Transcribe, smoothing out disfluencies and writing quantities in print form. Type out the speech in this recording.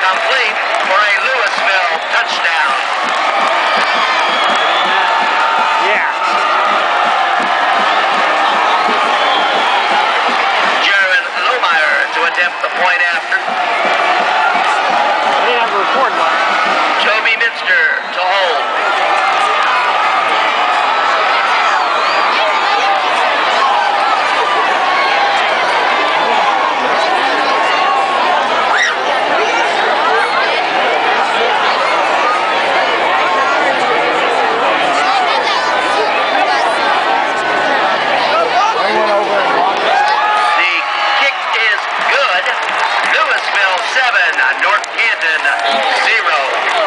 complete for a Louisville touchdown. Yeah. Jaron Lohmeyer to attempt the point after. They didn't have a record button. Toby Minster to hold. The kick is good. Louisville 7, North Canton 0.